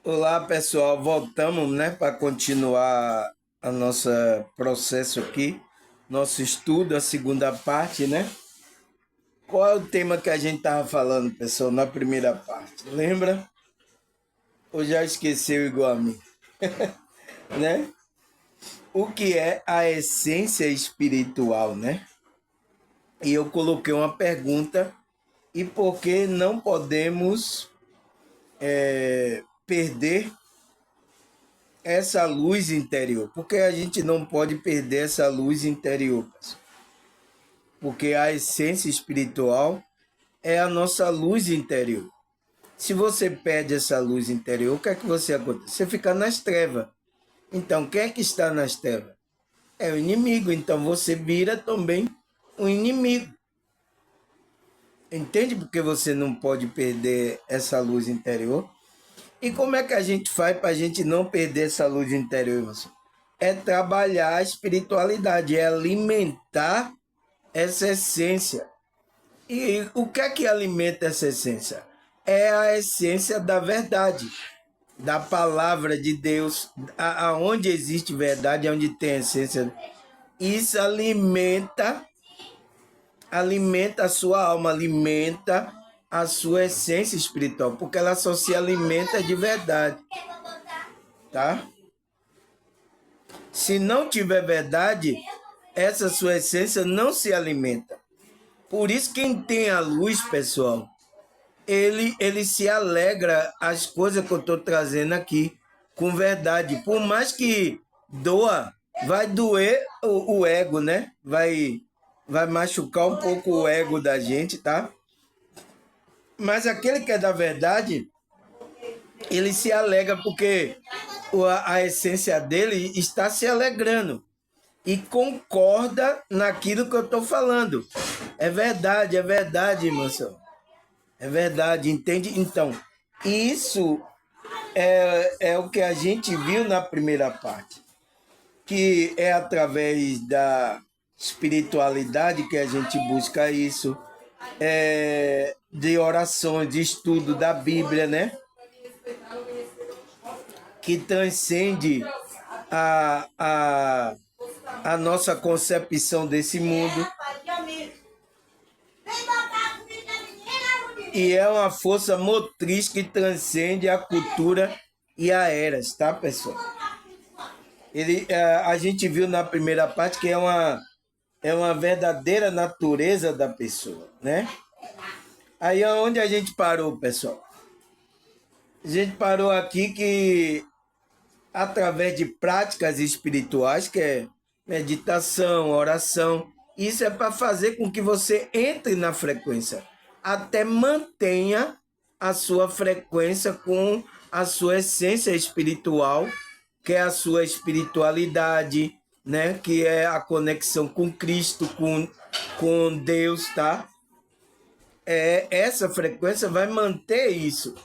Olá, pessoal. Voltamos, né, para continuar a nossa processo aqui, nosso estudo, a segunda parte, né? Qual é o tema que a gente tava falando, pessoal, na primeira parte? Lembra? Ou já esqueceu igual a mim, né? O que é a essência espiritual, né? E eu coloquei uma pergunta: e por que não podemos perder essa luz interior? Porque a gente não pode perder essa luz interior, pessoal. Porque a essência espiritual é a nossa luz interior. Se você perde essa luz interior, o que é que você acontece? Você fica nas trevas. Então, quem é que está nas trevas? É o inimigo. Então, você vira também um inimigo. Entende porque você não pode perder essa luz interior? E como é que a gente faz para a gente não perder essa luz interior, irmão? É trabalhar a espiritualidade, é alimentar essa essência. E o que é que alimenta essa essência? É a essência da verdade, da palavra de Deus. Aonde existe verdade, é onde tem essência. Isso alimenta a sua alma, alimenta a sua essência espiritual, porque ela só se alimenta de verdade, tá? Se não tiver verdade, essa sua essência não se alimenta. Por isso, quem tem a luz, pessoal, ele se alegra as coisas que eu estou trazendo aqui com verdade. Por mais que doa, vai doer o ego, né? Vai machucar um pouco o ego da gente, tá? Mas aquele que é da verdade, ele se alegra porque a essência dele está se alegrando e concorda naquilo que eu estou falando. É verdade, moção. É verdade, entende? Então, isso é o que a gente viu na primeira parte, que é através da espiritualidade que a gente busca isso, de orações, de estudo da Bíblia, né? Que transcende a, a, a nossa concepção desse mundo. E é uma força motriz que transcende a cultura e a eras, tá, pessoal? A gente viu na primeira parte que é uma verdadeira natureza da pessoa, né? Aí é onde a gente parou, pessoal? A gente parou aqui que através de práticas espirituais, que é meditação, oração, isso é para fazer com que você entre na frequência, até mantenha a sua frequência com a sua essência espiritual, que é a sua espiritualidade, né? Que é a conexão com Cristo, com Deus, tá? Essa frequência vai manter isso,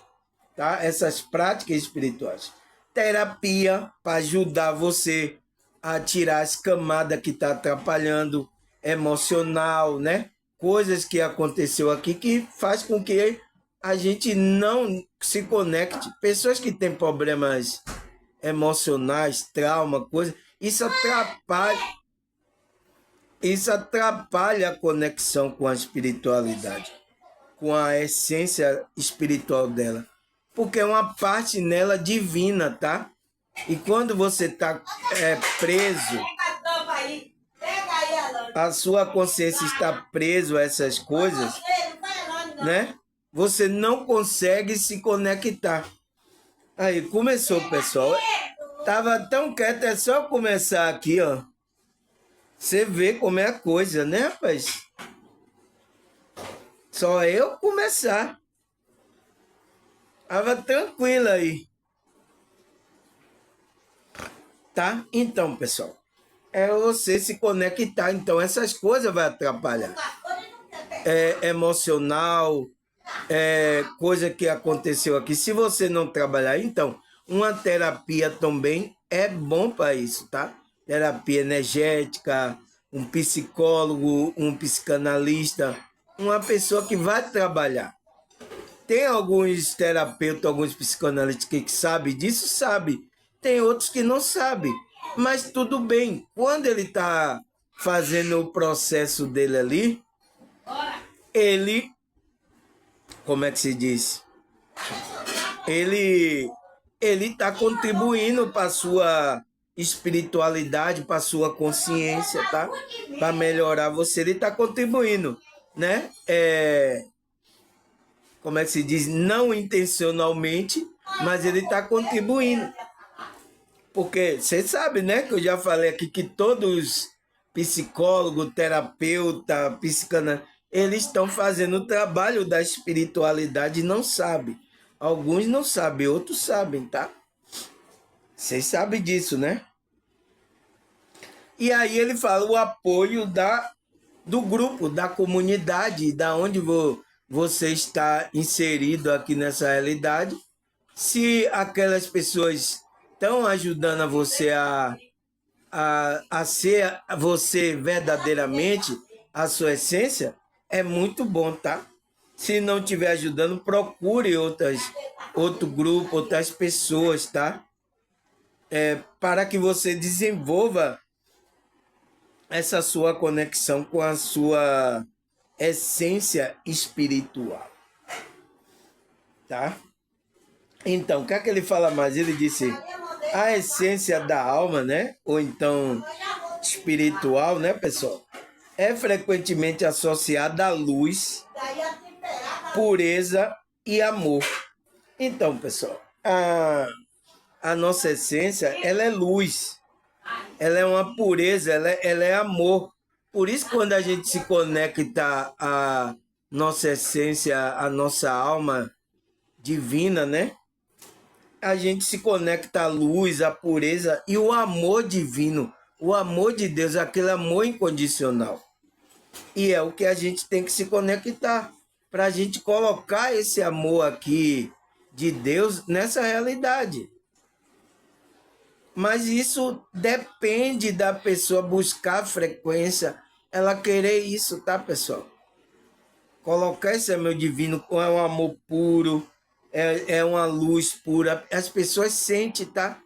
tá? Essas práticas espirituais. Terapia para ajudar você a tirar as camadas que tá atrapalhando, emocional, né? Coisas que aconteceu aqui que faz com que a gente não se conecte. Pessoas que têm problemas emocionais, trauma, coisa, isso atrapalha a conexão com a espiritualidade, com a essência espiritual dela, porque é uma parte nela divina, tá? E quando você está preso, a sua consciência está preso a essas coisas, né? Você não consegue se conectar. Aí começou, pessoal. Tava tão quieto, é só começar aqui, ó. Você vê como é a coisa, né, rapaz? Só eu começar. Tava tranquilo aí. Tá? Então, pessoal, é você se conectar. Então, essas coisas vai atrapalhar. Emocional, coisa que aconteceu aqui. Se você não trabalhar, então, uma terapia também é bom para isso, tá? Terapia energética, um psicólogo, um psicanalista, uma pessoa que vai trabalhar. tem alguns terapeutas, alguns psicanalistas que sabem disso, sabe. Tem outros que não sabem. Mas tudo bem. Quando ele está fazendo o processo dele ali, ele, como é que se diz? Ele está contribuindo para a sua espiritualidade, para a sua consciência, tá? Para melhorar você, ele está contribuindo, né? Como é que se diz? Não intencionalmente, mas ele está contribuindo. Porque você sabe, né, que eu já falei aqui que todos psicólogos, terapeuta, psicanalista, eles estão fazendo o trabalho da espiritualidade e não sabem. Alguns não sabem, outros sabem, tá? Vocês sabem disso, né? E aí ele fala o apoio do grupo, da comunidade, da onde você está inserido aqui nessa realidade. Se aquelas pessoas estão ajudando a você a ser você verdadeiramente, a sua essência, é muito bom, tá? Se não estiver ajudando, procure outro grupo, outras pessoas, tá? Para que você desenvolva essa sua conexão com a sua essência espiritual, tá? Então, o que é que ele fala mais? Ele disse a essência da alma, né? Ou então espiritual, né, pessoal? É frequentemente associada à luz, pureza e amor. Então, pessoal, a nossa essência, ela é luz. Ela é uma pureza, ela é amor. Por isso, quando a gente se conecta à nossa essência, à nossa alma divina, né? A gente se conecta à luz, à pureza e o amor divino, o amor de Deus, aquele amor incondicional. E é o que a gente tem que se conectar, para a gente colocar esse amor aqui de Deus nessa realidade. Mas isso depende da pessoa buscar a frequência, ela querer isso, tá, pessoal? Colocar esse amor divino, é um amor puro, é uma luz pura. As pessoas sentem, tá?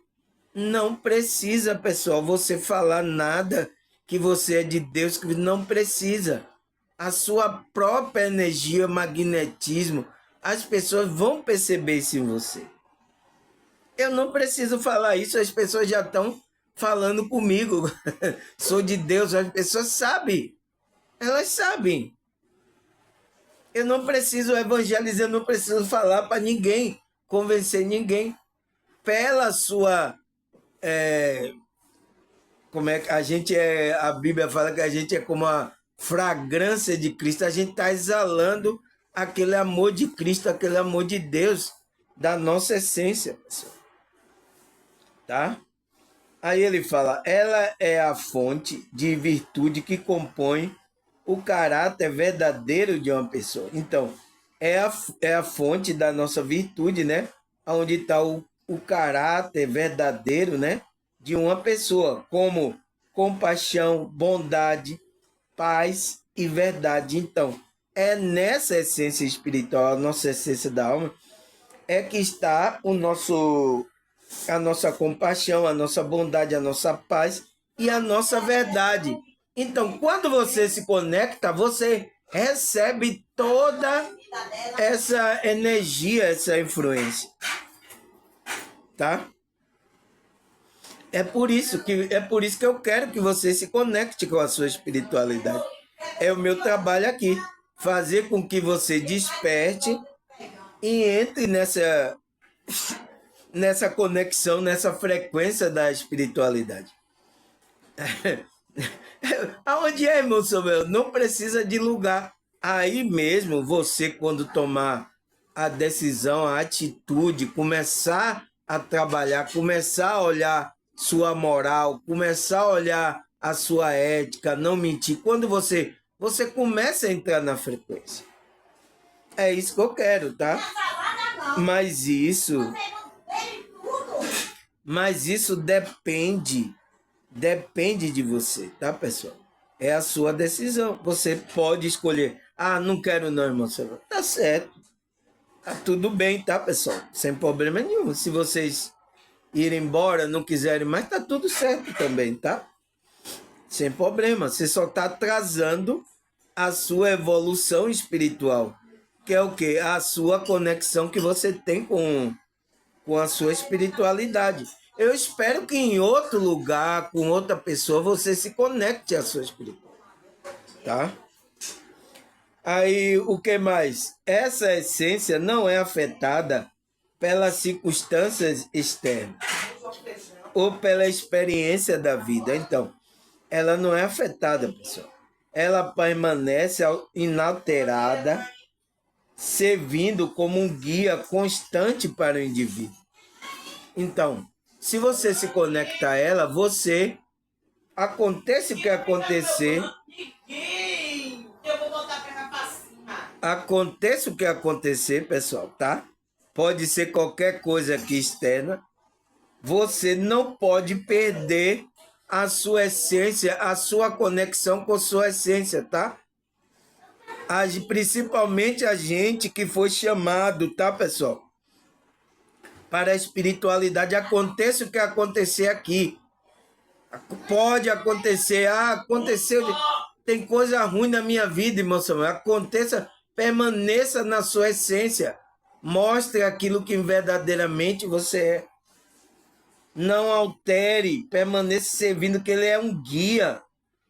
Não precisa, pessoal, você falar nada que você é de Deus, que não precisa. A sua própria energia, magnetismo, as pessoas vão perceber isso em você. Eu não preciso falar isso, as pessoas já estão falando comigo. Sou de Deus, as pessoas sabem. Elas sabem. Eu não preciso evangelizar, eu não preciso falar para ninguém, convencer ninguém. Pela sua... como é que a gente é... A Bíblia fala que a gente é como a fragrância de Cristo. A gente está exalando aquele amor de Cristo, aquele amor de Deus, da nossa essência, pessoal. Tá? Aí ele fala, ela é a fonte de virtude que compõe o caráter verdadeiro de uma pessoa. Então, é a fonte da nossa virtude, né? Onde está o caráter verdadeiro, né? De uma pessoa, como compaixão, bondade, paz e verdade. Então, é nessa essência espiritual, a nossa essência da alma, é que está a nossa compaixão, a nossa bondade, a nossa paz e a nossa verdade. Então, quando você se conecta, você recebe toda essa energia, essa influência. Tá? É por isso que eu quero que você se conecte com a sua espiritualidade. É o meu trabalho aqui, fazer com que você desperte e entre nessa conexão, nessa frequência da espiritualidade. Aonde é, irmão Samuel? Não precisa de lugar. Aí mesmo, você, quando tomar a decisão, a atitude, começar a trabalhar, começar a olhar sua moral, começar a olhar a sua ética, não mentir. Quando você começa a entrar na frequência. É isso que eu quero, tá? Mas isso depende de você, tá, pessoal? É a sua decisão. Você pode escolher. Ah, não quero não, irmão. Tá certo. Tá tudo bem, tá, pessoal? Sem problema nenhum. Se vocês irem embora, não quiserem mais, tá tudo certo também, tá? Sem problema. Você só tá atrasando a sua evolução espiritual. Que é o quê? A sua conexão que você tem com a sua espiritualidade. Eu espero que em outro lugar, com outra pessoa, você se conecte à sua espiritualidade, tá? Aí, o que mais? Essa essência não é afetada pelas circunstâncias externas ou pela experiência da vida. Então, ela não é afetada, pessoal. Ela permanece inalterada, servindo como um guia constante para o indivíduo. Então, se você se conecta a ela, você, aconteça o que acontecer, aconteça o que acontecer, pessoal, tá? Pode ser qualquer coisa aqui externa. Você não pode perder a sua essência, a sua conexão com sua essência, tá? Principalmente a gente que foi chamado, tá, pessoal? Para a espiritualidade, aconteça o que acontecer aqui. Pode acontecer, aconteceu, tem coisa ruim na minha vida, irmão Samuel. Aconteça, permaneça na sua essência. Mostre aquilo que verdadeiramente você é. Não altere, permaneça servindo, que ele é um guia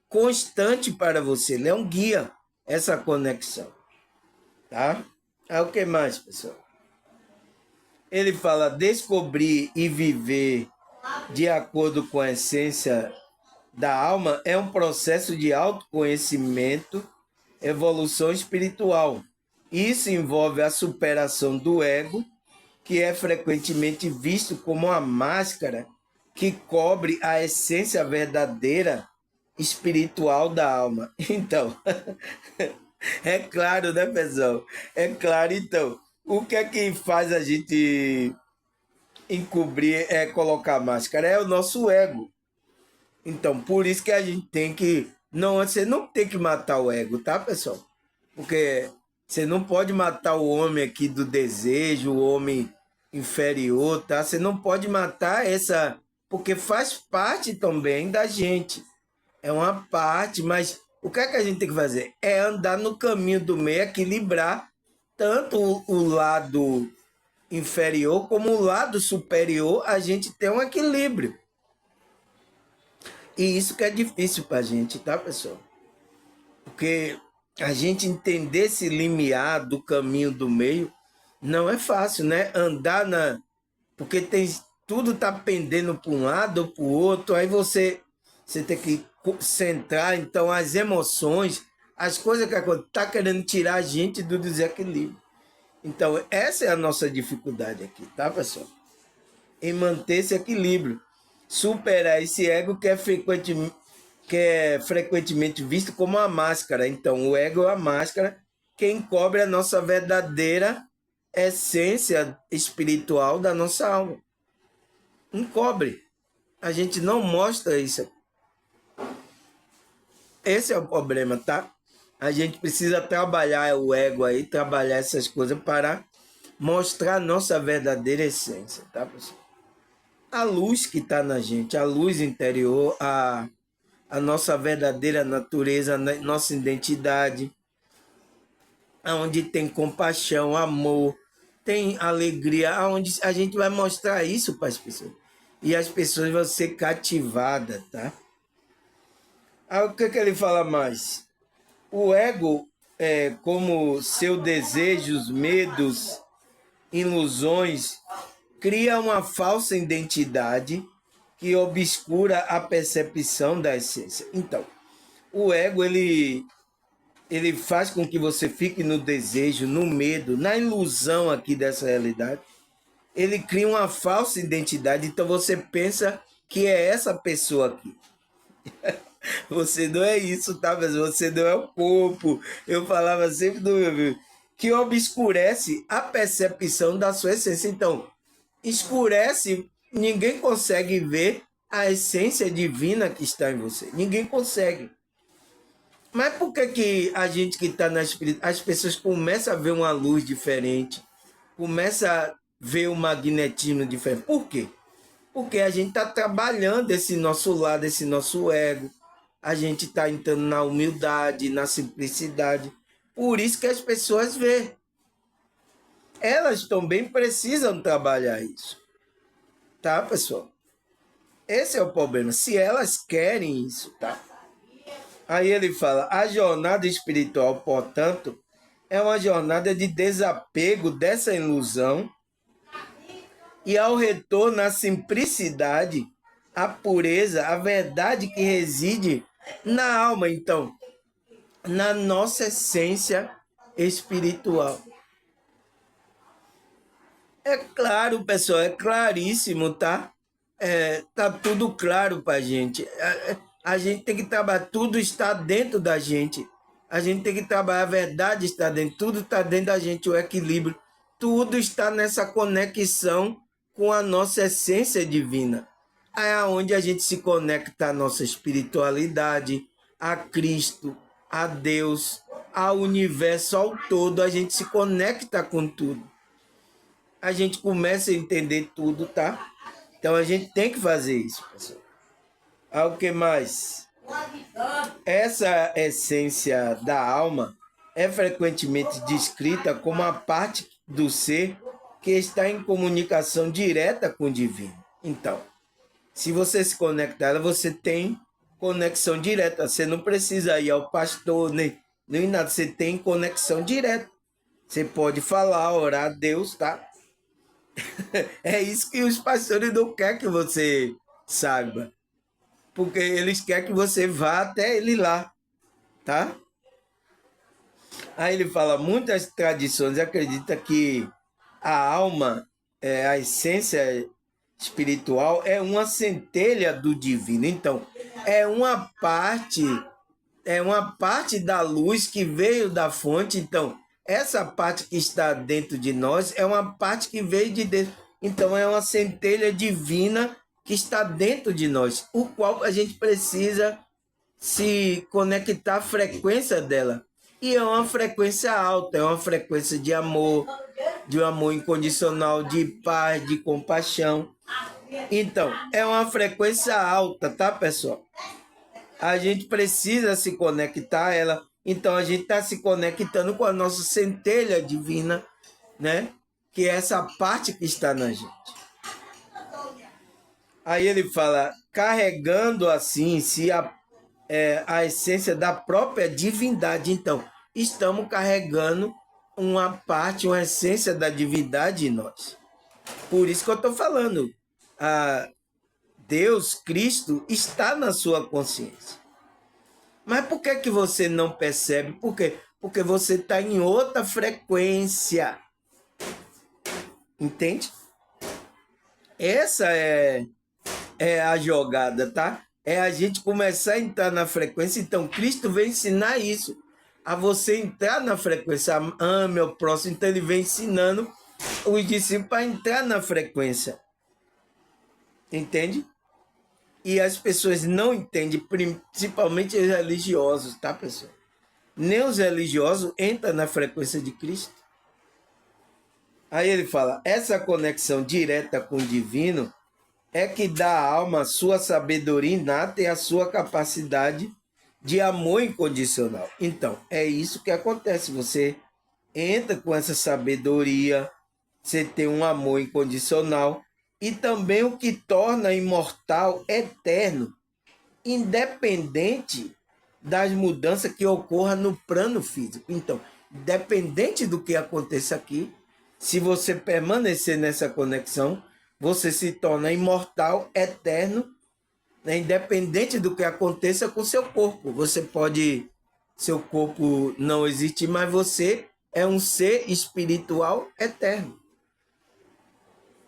constante para você. Ele é um guia, essa conexão. Tá? Aí o que mais, pessoal? Ele fala descobrir e viver de acordo com a essência da alma é um processo de autoconhecimento, evolução espiritual. Isso envolve a superação do ego, que é frequentemente visto como a máscara que cobre a essência verdadeira espiritual da alma. Então, é claro, né, pessoal? É claro, então. O que é que faz a gente encobrir, colocar máscara? É o nosso ego. Então, por isso que a gente tem que... Não, você não tem que matar o ego, tá, pessoal? Porque você não pode matar o homem aqui do desejo, o homem inferior, tá? Você não pode matar essa... Porque faz parte também da gente. É uma parte, mas o que é que a gente tem que fazer? É andar no caminho do meio, equilibrar tanto o lado inferior como o lado superior, a gente tem um equilíbrio. E isso que é difícil para a gente, tá, pessoal? Porque a gente entender esse limiar do caminho do meio não é fácil, né? Andar na... Porque tudo tá pendendo para um lado ou para o outro, aí você tem que centrar, então, as emoções, as coisas que acontecem, tá querendo tirar a gente do desequilíbrio. Então, essa é a nossa dificuldade aqui, tá, pessoal? Em manter esse equilíbrio. Superar esse ego que é frequentemente visto como uma máscara. Então, o ego é a máscara que encobre a nossa verdadeira essência espiritual da nossa alma. Encobre. A gente não mostra isso aqui. Esse é o problema, tá? A gente precisa trabalhar o ego aí, trabalhar essas coisas para mostrar a nossa verdadeira essência, tá, pessoal? A luz que está na gente, a luz interior, a nossa verdadeira natureza, a nossa identidade, onde tem compaixão, amor, tem alegria, onde a gente vai mostrar isso para as pessoas. E as pessoas vão ser cativadas, tá? Aí o que ele fala mais? O ego, como seus desejos, medos, ilusões, cria uma falsa identidade que obscura a percepção da essência. Então, o ego, ele faz com que você fique no desejo, no medo, na ilusão aqui dessa realidade. Ele cria uma falsa identidade, então você pensa que é essa pessoa aqui. Você não é isso, tá? Mas você não é o corpo. Eu falava sempre do meu filho, que obscurece a percepção da sua essência. Então, escurece, ninguém consegue ver a essência divina que está em você. Ninguém consegue. Mas por que a gente que está na espírita, as pessoas começam a ver uma luz diferente? começa a ver o magnetismo diferente. Por quê? Porque a gente está trabalhando esse nosso lado, esse nosso ego. A gente está entrando na humildade, na simplicidade. Por isso que as pessoas vê. Elas também precisam trabalhar isso. Tá, pessoal? Esse é o problema. Se elas querem isso, tá? Aí ele fala, a jornada espiritual, portanto, é uma jornada de desapego dessa ilusão e ao retorno à simplicidade, à pureza, à verdade que reside na alma, então, na nossa essência espiritual. É claro, pessoal, é claríssimo, tá? Tá tudo claro pra gente. A gente tem que trabalhar, tudo está dentro da gente. A gente tem que trabalhar, a verdade está dentro, tudo está dentro da gente, o equilíbrio. Tudo está nessa conexão com a nossa essência divina. É onde a gente se conecta à nossa espiritualidade, a Cristo, a Deus, ao universo, ao todo. A gente se conecta com tudo. A gente começa a entender tudo, tá? Então a gente tem que fazer isso, pessoal. O que mais? Essa essência da alma é frequentemente descrita como a parte do ser que está em comunicação direta com o divino. Então, se você se conectar a ela, você tem conexão direta. Você não precisa ir ao pastor, nem nada. Você tem conexão direta. Você pode falar, orar a Deus, tá? É isso que os pastores não querem que você saiba. Porque eles querem que você vá até ele lá, tá? Aí ele fala, muitas tradições acreditam que a alma, a essência espiritual, é uma centelha do divino. Então, é uma parte da luz que veio da fonte. Então, essa parte que está dentro de nós é uma parte que veio de Deus. Então, é uma centelha divina que está dentro de nós, o qual a gente precisa se conectar à frequência dela. E é uma frequência alta, é uma frequência de amor incondicional, de paz, de compaixão. Então, é uma frequência alta, tá, pessoal? A gente precisa se conectar a ela. Então, a gente está se conectando com a nossa centelha divina, né? Que é essa parte que está na gente. Aí ele fala, carregando assim em si a essência da própria divindade. Então, estamos carregando uma parte, uma essência da divindade em nós. Por isso que eu estou falando. Deus, Cristo, está na sua consciência. Mas por que você não percebe? Por quê? Porque você está em outra frequência. Entende? Essa é a jogada, tá? É a gente começar a entrar na frequência. Então, Cristo vem ensinar isso. A você entrar na frequência. Ame ao próximo. Então, ele vem ensinando os discípulos para entrar na frequência. Entende? E as pessoas não entendem, principalmente os religiosos, tá, pessoal? Nem os religiosos entram na frequência de Cristo. Aí ele fala, essa conexão direta com o divino é que dá à alma sua sabedoria inata e a sua capacidade de amor incondicional. Então, é isso que acontece. Você entra com essa sabedoria, você tem um amor incondicional e também o que torna imortal, eterno, independente das mudanças que ocorram no plano físico. Então, independente do que aconteça aqui, se você permanecer nessa conexão, você se torna imortal, eterno, né? Independente do que aconteça com seu corpo. Seu corpo não existe, mas você é um ser espiritual eterno,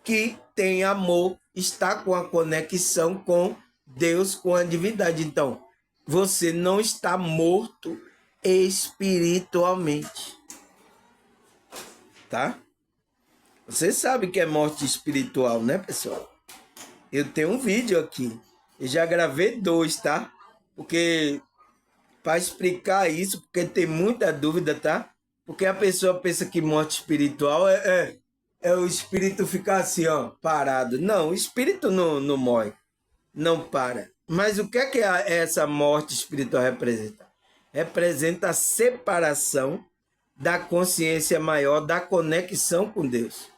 que tem amor, está com a conexão com Deus, com a divindade. Então, você não está morto espiritualmente. Tá? Você sabe que é morte espiritual, né, pessoal? Eu tenho um vídeo aqui. Eu já gravei 2, tá? Porque para explicar isso, porque tem muita dúvida, tá? Porque a pessoa pensa que morte espiritual é o espírito ficar assim, ó, parado. Não, o espírito não morre, não para. Mas o que é que essa morte espiritual representa? Representa a separação da consciência maior, da conexão com Deus.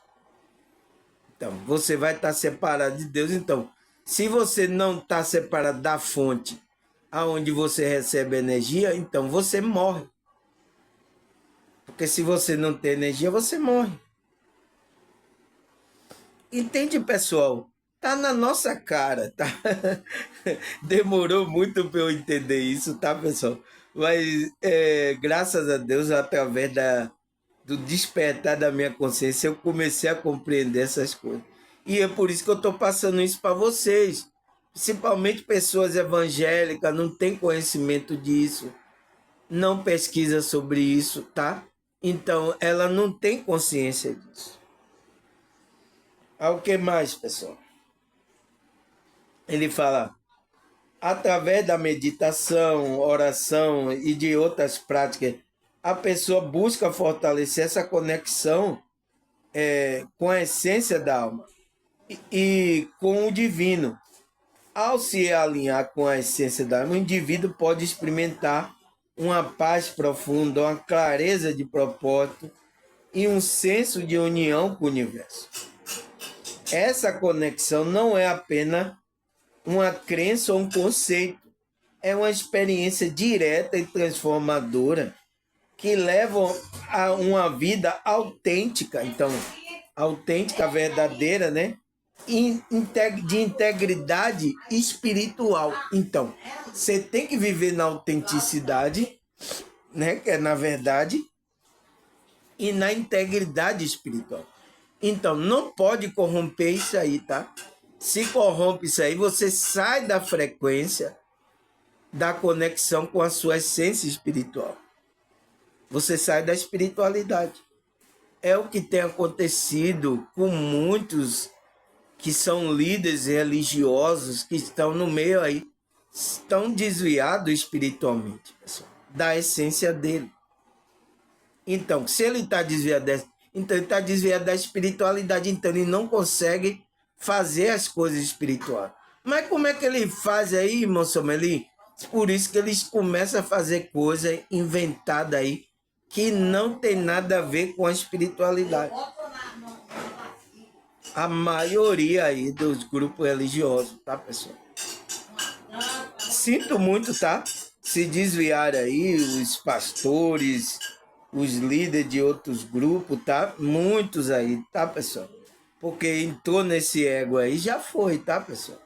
Então, você vai estar separado de Deus. Então, se você não está separado da fonte aonde você recebe energia, então você morre. Porque se você não tem energia, você morre. Entende, pessoal? Tá na nossa cara, tá? Demorou muito para eu entender isso, tá, pessoal? Mas graças a Deus, através do despertar da minha consciência, eu comecei a compreender essas coisas. E é por isso que eu estou passando isso para vocês. Principalmente pessoas evangélicas, não têm conhecimento disso, não pesquisa sobre isso, tá? Então, ela não tem consciência disso. O que mais, pessoal? Ele fala, através da meditação, oração e de outras práticas, a pessoa busca fortalecer essa conexão com a essência da alma e com o divino. Ao se alinhar com a essência da alma, o indivíduo pode experimentar uma paz profunda, uma clareza de propósito e um senso de união com o universo. Essa conexão não é apenas uma crença ou um conceito, é uma experiência direta e transformadora que leva a uma vida autêntica, então, autêntica, verdadeira, né? De integridade espiritual. Então, você tem que viver na autenticidade, né? Que é na verdade, e na integridade espiritual. Então, não pode corromper isso aí, tá? Se corrompe isso aí, você sai da frequência da conexão com a sua essência espiritual. Você sai da espiritualidade. É o que tem acontecido com muitos que são líderes religiosos que estão no meio aí, estão desviados espiritualmente, pessoal, da essência dele. Então, se ele está desviado então ele está desviado da espiritualidade, então ele não consegue fazer as coisas espirituais. Mas como é que ele faz aí, irmão Someli? Por isso que eles começam a fazer coisa inventada aí que não tem nada a ver com a espiritualidade. A maioria aí dos grupos religiosos, tá, pessoal? Sinto muito, tá? Se desviar aí os pastores, os líderes de outros grupos, tá? Muitos aí, tá, pessoal? Porque entrou nesse ego aí, já foi, tá, pessoal?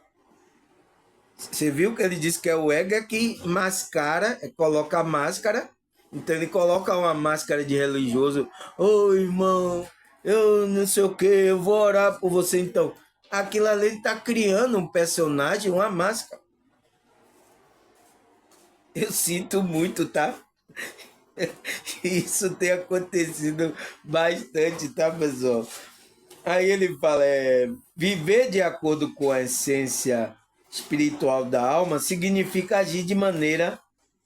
Você viu que ele disse que é o ego que mascara, coloca a máscara. Então ele coloca uma máscara de religioso. Ô, irmão, eu não sei o que, eu vou orar por você. Então, aquilo ali ele tá criando um personagem, uma máscara. Eu sinto muito, tá? Isso tem acontecido bastante, tá, pessoal? Aí ele fala, viver de acordo com a essência espiritual da alma significa agir de maneira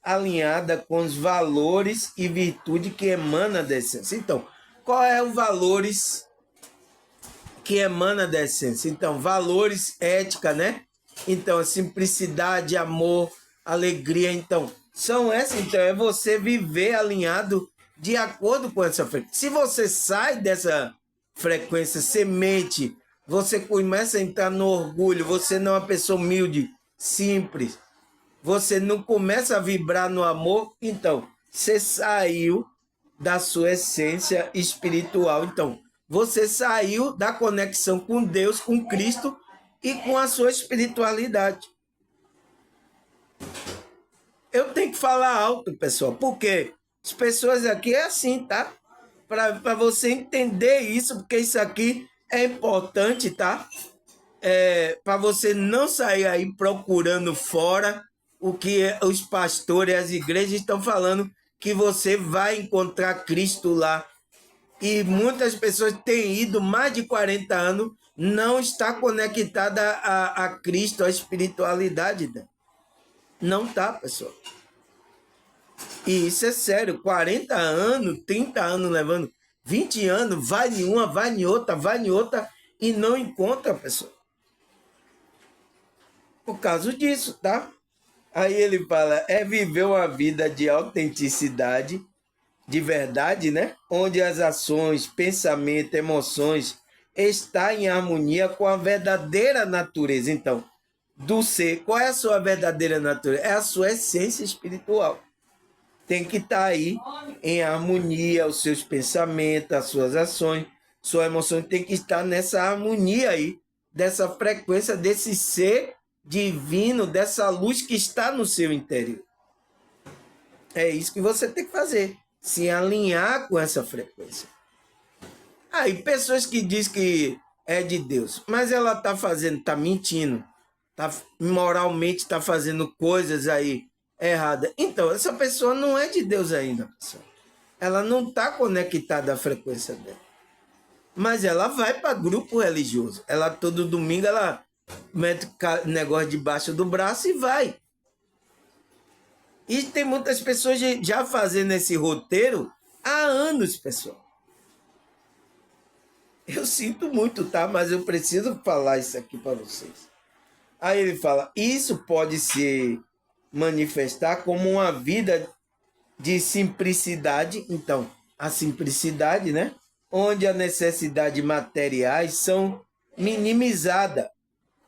alinhada com os valores e virtude que emana da essência. Então, qual é os valores que emana da essência? Então, valores, ética, né? Então, simplicidade, amor, alegria. Então, são essas. Então, é você viver alinhado de acordo com essa frequência. Se você sai dessa frequência, semente, você começa a entrar no orgulho, você não é uma pessoa humilde, simples, você não começa a vibrar no amor, então, você saiu da sua essência espiritual. Então, você saiu da conexão com Deus, com Cristo e com a sua espiritualidade. Eu tenho que falar alto, pessoal, porque as pessoas aqui é assim, tá? Para você entender isso, porque isso aqui é importante, tá? Para você não sair aí procurando fora o que os pastores e as igrejas estão falando, que você vai encontrar Cristo lá. E muitas pessoas têm ido mais de 40 anos, não está conectada a Cristo, a espiritualidade dela. Não está, pessoal. E isso é sério, 40 anos, 30 anos levando. 20 anos, vai em uma, vai em outra e não encontra, pessoal. Por causa disso, tá? Aí ele fala, é viver uma vida de autenticidade, de verdade, né? Onde as ações, pensamento, emoções estão em harmonia com a verdadeira natureza. Então, do ser, qual é a sua verdadeira natureza? É a sua essência espiritual. Tem que estar aí em harmonia os seus pensamentos, as suas ações, suas emoções tem que estar nessa harmonia aí, dessa frequência, desse ser divino, dessa luz que está no seu interior. É isso que você tem que fazer, se alinhar com essa frequência. Aí, pessoas que dizem que é de Deus, mas ela está fazendo, está mentindo, tá, moralmente está fazendo coisas aí erradas. Então, essa pessoa não é de Deus ainda, pessoal. Ela não está conectada à frequência dela. Mas ela vai para grupo religioso. Ela todo domingo ela mete negócio debaixo do braço e vai. E tem muitas pessoas já fazendo esse roteiro há anos, pessoal. Eu sinto muito, tá? Mas eu preciso falar isso aqui para vocês. Aí ele fala, isso pode se manifestar como uma vida de simplicidade. Então, a simplicidade, né? Onde as necessidades materiais são minimizadas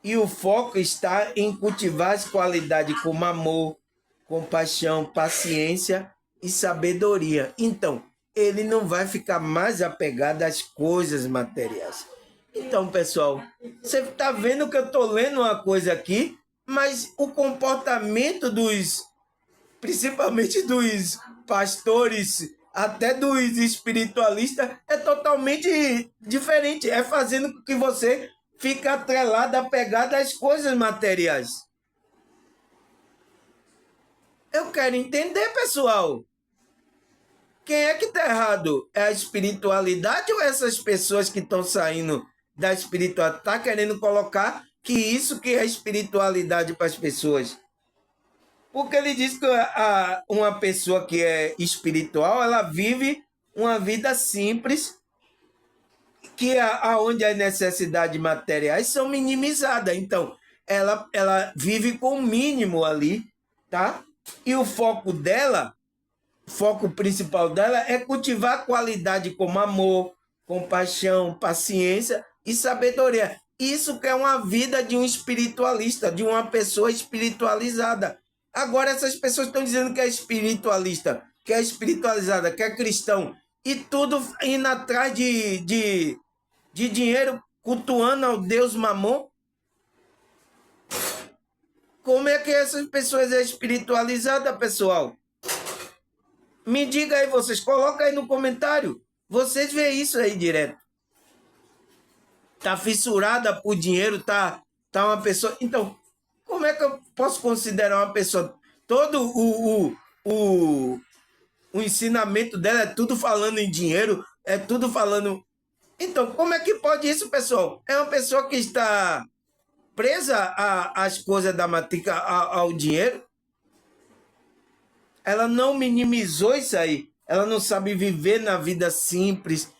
e o foco está em cultivar as qualidades como amor, compaixão, paciência e sabedoria. Então, ele não vai ficar mais apegado às coisas materiais. Então, pessoal, você está vendo que eu estou lendo uma coisa aqui, mas o comportamento principalmente dos pastores, até dos espiritualistas, é totalmente diferente. É fazendo com que você fique atrelado, apegado às coisas materiais. Eu quero entender, pessoal. Quem é que está errado? É a espiritualidade ou essas pessoas que estão saindo da espiritualidade? Está querendo colocar que isso que é espiritualidade para as pessoas? Porque ele diz que uma pessoa que é espiritual, ela vive uma vida simples, que aonde as necessidades materiais são minimizadas. Então, ela vive com o mínimo ali, tá? E o foco dela, o foco principal dela é cultivar qualidade como amor, compaixão, paciência e sabedoria. Isso que é uma vida de um espiritualista, de uma pessoa espiritualizada. Agora essas pessoas estão dizendo que é espiritualista, que é espiritualizada, que é cristão, e tudo indo atrás de dinheiro, cultuando ao Deus Mamon. Como é que essas pessoas é espiritualizada, pessoal? Me diga aí, vocês, coloca aí no comentário. Vocês veem isso aí direto. Tá fissurada por dinheiro, tá uma pessoa... Então, como é que eu posso considerar uma pessoa... Todo o ensinamento dela é tudo falando em dinheiro, é tudo falando... Então, como é que pode isso, pessoal? É uma pessoa que está presa às coisas da matrica, ao dinheiro. Ela não minimizou isso aí. Ela não sabe viver na vida simples,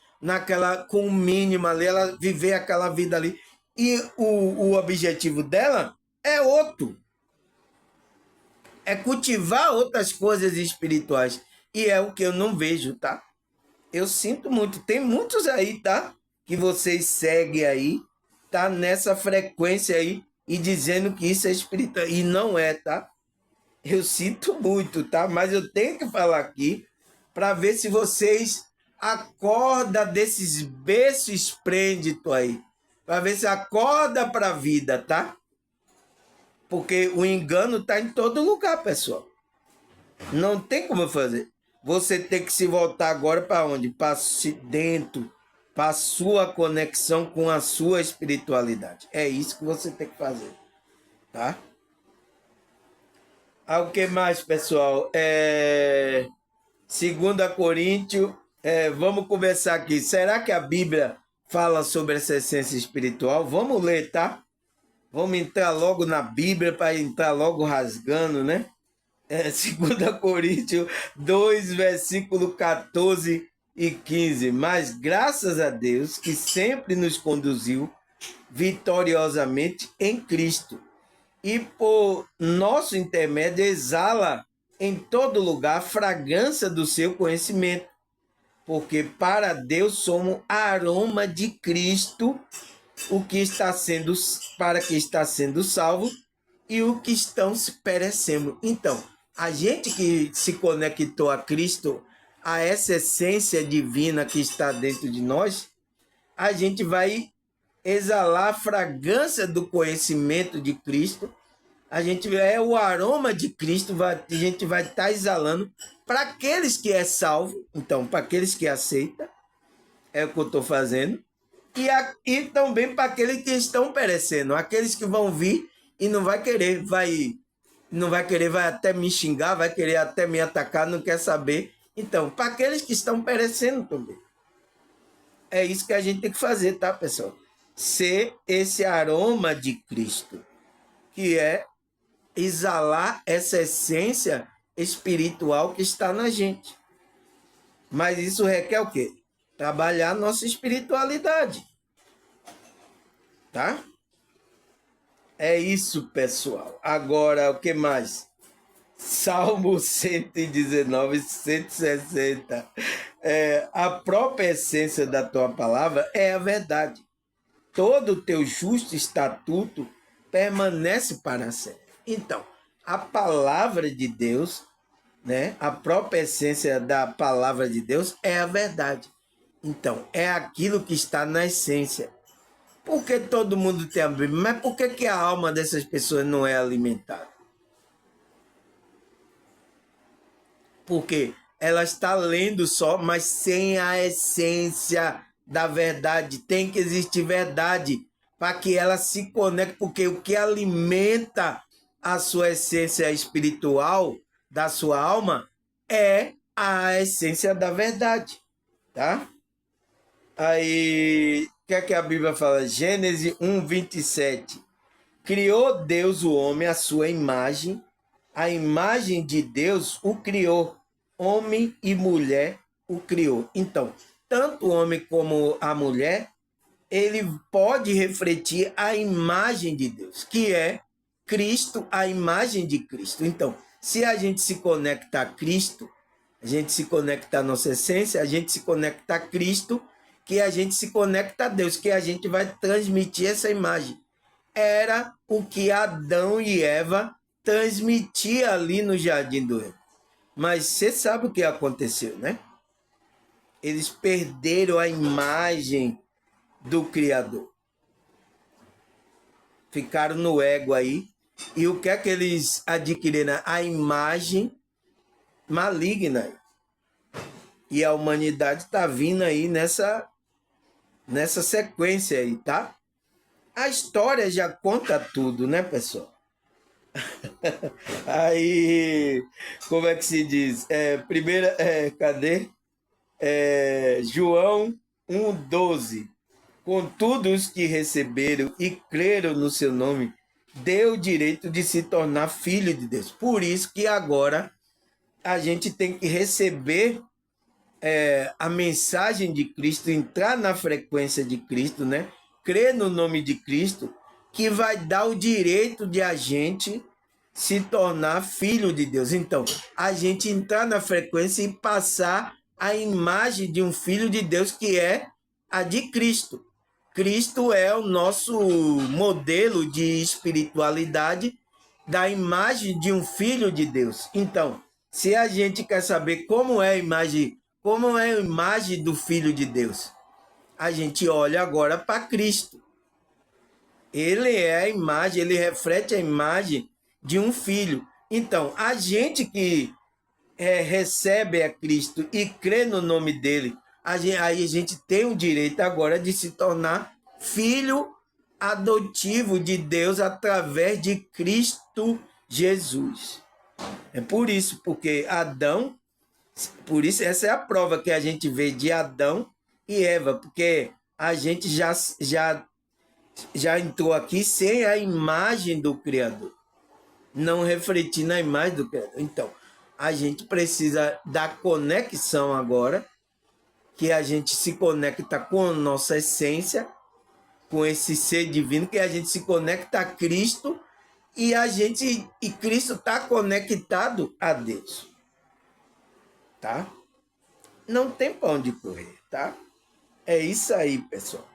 com o mínimo ali, ela viver aquela vida ali. E o objetivo dela é outro. É cultivar outras coisas espirituais. E é o que eu não vejo, tá? Eu sinto muito. Tem muitos aí, tá? Que vocês seguem aí, tá? Nessa frequência aí e dizendo que isso é espiritual. E não é, tá? Eu sinto muito, tá? Mas eu tenho que falar aqui para ver se vocês acordam desses berços esplêndidos aí. Para ver se acorda para a vida, tá? Porque o engano está em todo lugar, pessoal. Não tem como fazer. Você tem que se voltar agora para onde? Para dentro, para a sua conexão com a sua espiritualidade. É isso que você tem que fazer, tá? O que mais, pessoal? 2 Coríntios, vamos conversar aqui. Será que a Bíblia fala sobre essa essência espiritual? Vamos ler, tá? Vamos entrar logo na Bíblia para entrar logo rasgando, né? 2 Coríntios 2, versículo 14 e 15. Mas graças a Deus que sempre nos conduziu vitoriosamente em Cristo e por nosso intermédio exala em todo lugar a fragrância do seu conhecimento, porque para Deus somos aroma de Cristo, o que está sendo para que está sendo salvo e o que estão se perecendo. Então, a gente que se conectou a Cristo, a essa essência divina que está dentro de nós, a gente vai exalar a fragrância do conhecimento de Cristo. A gente é o aroma de Cristo, a gente vai estar exalando para aqueles que é salvo, então, para aqueles que aceita, é o que eu estou fazendo, e também para aqueles que estão perecendo, aqueles que vão vir e não vai querer, vai até me xingar, vai querer até me atacar, não quer saber. Então, para aqueles que estão perecendo também. É isso que a gente tem que fazer, tá, pessoal? Ser esse aroma de Cristo, que é exalar essa essência espiritual que está na gente. Mas isso requer o quê? Trabalhar nossa espiritualidade. Tá? É isso, pessoal. Agora, o que mais? Salmo 119, 160. A própria essência da tua palavra é a verdade. Todo o teu justo estatuto permanece para sempre. Então, a palavra de Deus, né? A própria essência da palavra de Deus é a verdade. Então, é aquilo que está na essência. Por que todo mundo tem a Bíblia? Mas por que a alma dessas pessoas não é alimentada? Porque ela está lendo só, mas sem a essência da verdade. Tem que existir verdade para que ela se conecte, porque o que alimenta a sua essência espiritual, da sua alma, é a essência da verdade, tá? Aí, o que é que a Bíblia fala? Gênesis 1, 27. Criou Deus o homem à sua imagem, a imagem de Deus o criou, homem e mulher o criou. Então, tanto o homem como a mulher, ele pode refletir a imagem de Deus, que é Cristo, a imagem de Cristo. Então, se a gente se conecta a Cristo, a gente se conecta à nossa essência, a gente se conecta a Cristo, que a gente se conecta a Deus, que a gente vai transmitir essa imagem. Era o que Adão e Eva transmitiam ali no Jardim do Éden. Mas você sabe o que aconteceu, né? Eles perderam a imagem do Criador. Ficaram no ego aí. E o que é que eles adquiriram? A imagem maligna. E a humanidade está vindo aí nessa sequência aí, tá? A história já conta tudo, né, pessoal? Aí, como é que se diz? Cadê? João 1,12. Contudo, os que receberam e creram no seu nome, deu o direito de se tornar filho de Deus. Por isso que agora a gente tem que receber a mensagem de Cristo, entrar na frequência de Cristo, né? Crer no nome de Cristo, que vai dar o direito de a gente se tornar filho de Deus. Então, a gente entrar na frequência e passar a imagem de um filho de Deus, que é a de Cristo. Cristo é o nosso modelo de espiritualidade, da imagem de um filho de Deus. Então, se a gente quer saber como é a imagem do filho de Deus, a gente olha agora para Cristo. Ele é a imagem, ele reflete a imagem de um filho. Então, a gente que recebe a Cristo e crê no nome dele, aí a gente tem o direito agora de se tornar filho adotivo de Deus através de Cristo Jesus. É por isso, porque Adão, por isso essa é a prova que a gente vê de Adão e Eva, porque a gente já entrou aqui sem a imagem do Criador, não refletindo a imagem do Criador. Então, a gente precisa da conexão agora que a gente se conecta com a nossa essência, com esse ser divino, que a gente se conecta a Cristo e Cristo está conectado a Deus, tá? Não tem pra onde correr, tá? É isso aí, pessoal.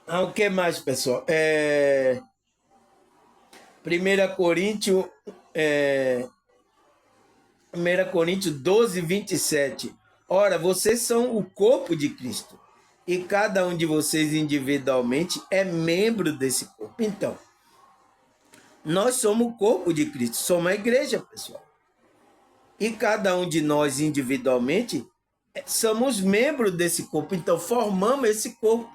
O que mais, pessoal? 1 Coríntios, 1 Coríntios 12, 27. Ora, vocês são o corpo de Cristo e cada um de vocês individualmente é membro desse corpo. Então, nós somos o corpo de Cristo, somos a igreja, pessoal. E cada um de nós individualmente somos membros desse corpo. Então, formamos esse corpo,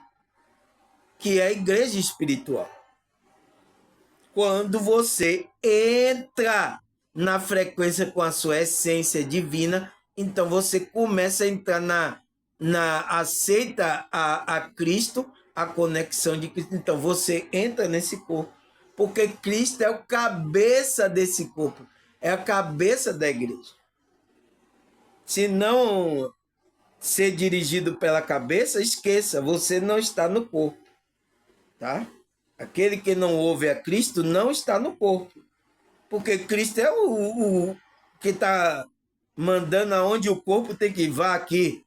que é a igreja espiritual. Quando você entra na frequência com a sua essência divina, então você começa a entrar aceita a Cristo, a conexão de Cristo. Então você entra nesse corpo, porque Cristo é o cabeça desse corpo, é a cabeça da igreja. Se não ser dirigido pela cabeça, esqueça, você não está no corpo, tá? Aquele que não ouve a Cristo não está no corpo, porque Cristo é o que está mandando aonde o corpo tem que ir, vá aqui.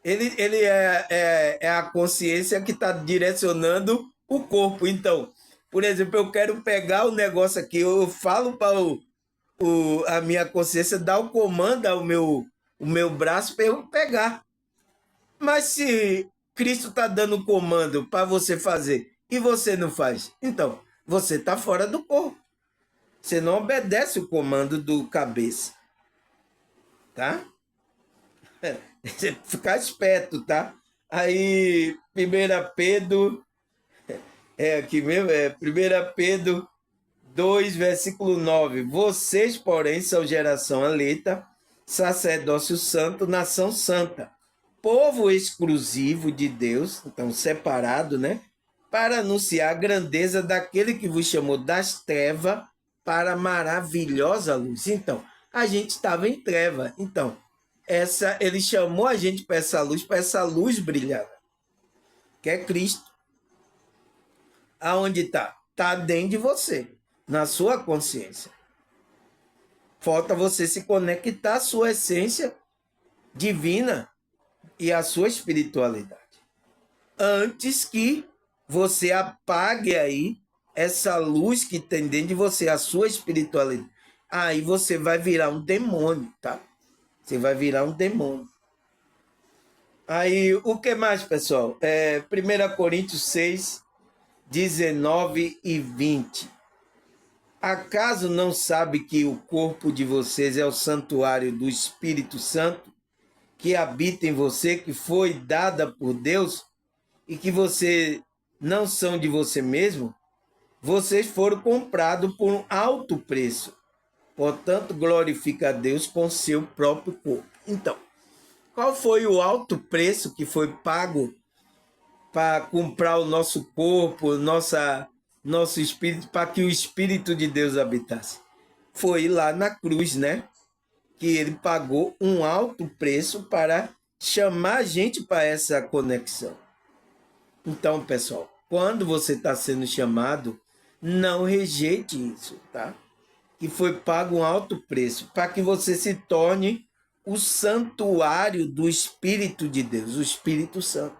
Ele é a consciência que está direcionando o corpo. Então, por exemplo, eu quero pegar o negócio aqui, eu falo para a minha consciência dar o comando ao o meu braço para eu pegar. Mas se Cristo está dando o comando para você fazer e você não faz, então você está fora do corpo. Você não obedece o comando do cabeça. Tá? Ficar esperto, tá? Aí, 1 Pedro, aqui mesmo, 1 Pedro 2, versículo 9. Vocês, porém, são geração eleita, sacerdócio santo, nação santa, povo exclusivo de Deus, então separado, né? Para anunciar a grandeza daquele que vos chamou das trevas para a maravilhosa luz. Então, a gente estava em treva. Então, ele chamou a gente para essa luz brilhar, que é Cristo. Aonde está? Está dentro de você, na sua consciência. Falta você se conectar à sua essência divina e à sua espiritualidade, antes que você apague aí essa luz que tem dentro de você, a sua espiritualidade. Aí você vai virar um demônio, tá? Você vai virar um demônio. Aí, o que mais, pessoal? 1 Coríntios 6, 19 e 20. Acaso não sabe que o corpo de vocês é o santuário do Espírito Santo, que habita em você, que foi dada por Deus, e que você não são de você mesmo? Vocês foram comprados por um alto preço. Portanto, glorifica a Deus com seu próprio corpo. Então, qual foi o alto preço que foi pago para comprar o nosso corpo, nosso espírito, para que o Espírito de Deus habitasse? Foi lá na cruz, né? Que ele pagou um alto preço para chamar a gente para essa conexão. Então, pessoal, quando você está sendo chamado, não rejeite isso, tá? Que foi pago um alto preço para que você se torne o santuário do Espírito de Deus, o Espírito Santo.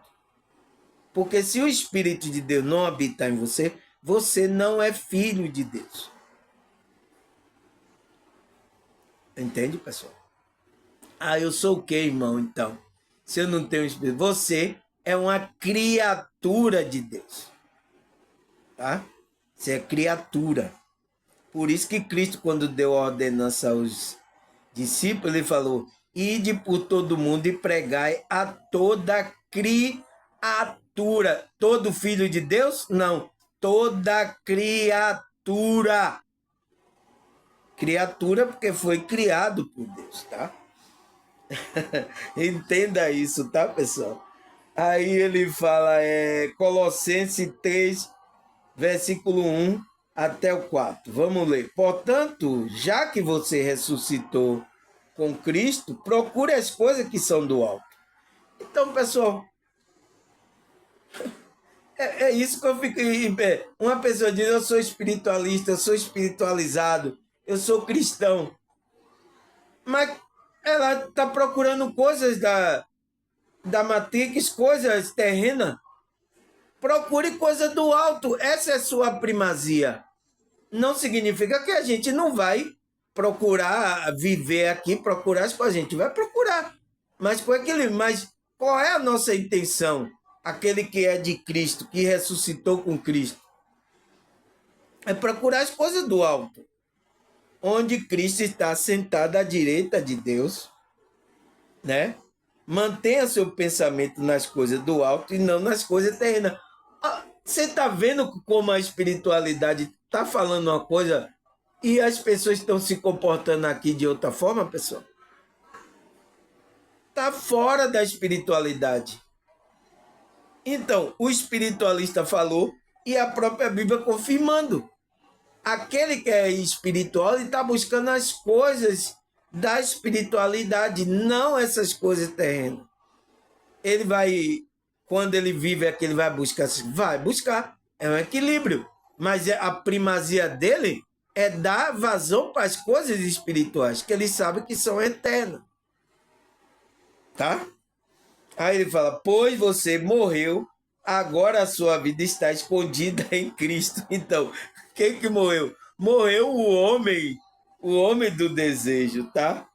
Porque se o Espírito de Deus não habitar em você, você não é filho de Deus. Entende, pessoal? Eu sou o quê, irmão, então? Se eu não tenho Espírito, você é uma criatura de Deus. Tá? Você é criatura. Por isso que Cristo, quando deu a ordenança aos discípulos, ele falou: ide por todo mundo e pregai a toda criatura. Todo filho de Deus? Não. Toda criatura. Criatura porque foi criado por Deus, tá? Entenda isso, tá, pessoal? Aí ele fala, Colossenses 3, versículo 1 até o 4. Vamos ler. Portanto, já que você ressuscitou com Cristo, procure as coisas que são do alto. Então, pessoal, é isso que eu fico em pé. Uma pessoa diz, eu sou espiritualista, eu sou espiritualizado, eu sou cristão. Mas ela está procurando coisas da matrix, coisas terrenas. Procure coisa do alto. Essa é a sua primazia. Não significa que a gente não vai procurar viver aqui, procurar as coisas. A gente vai procurar. Mas qual é a nossa intenção? Aquele que é de Cristo, que ressuscitou com Cristo. É procurar as coisas do alto. Onde Cristo está sentado à direita de Deus, né? Mantenha seu pensamento nas coisas do alto e não nas coisas terrenas. Você está vendo como a espiritualidade está falando uma coisa e as pessoas estão se comportando aqui de outra forma, pessoal? Está fora da espiritualidade. Então, o espiritualista falou e a própria Bíblia confirmando. Aquele que é espiritual está buscando as coisas da espiritualidade, não essas coisas terrenas. Ele vai, quando ele vive aqui, ele vai buscar. É um equilíbrio. Mas a primazia dele é dar vazão para as coisas espirituais, que ele sabe que são eternas. Tá? Aí ele fala, pois você morreu, agora a sua vida está escondida em Cristo. Então, quem que morreu? Morreu o homem do desejo, tá?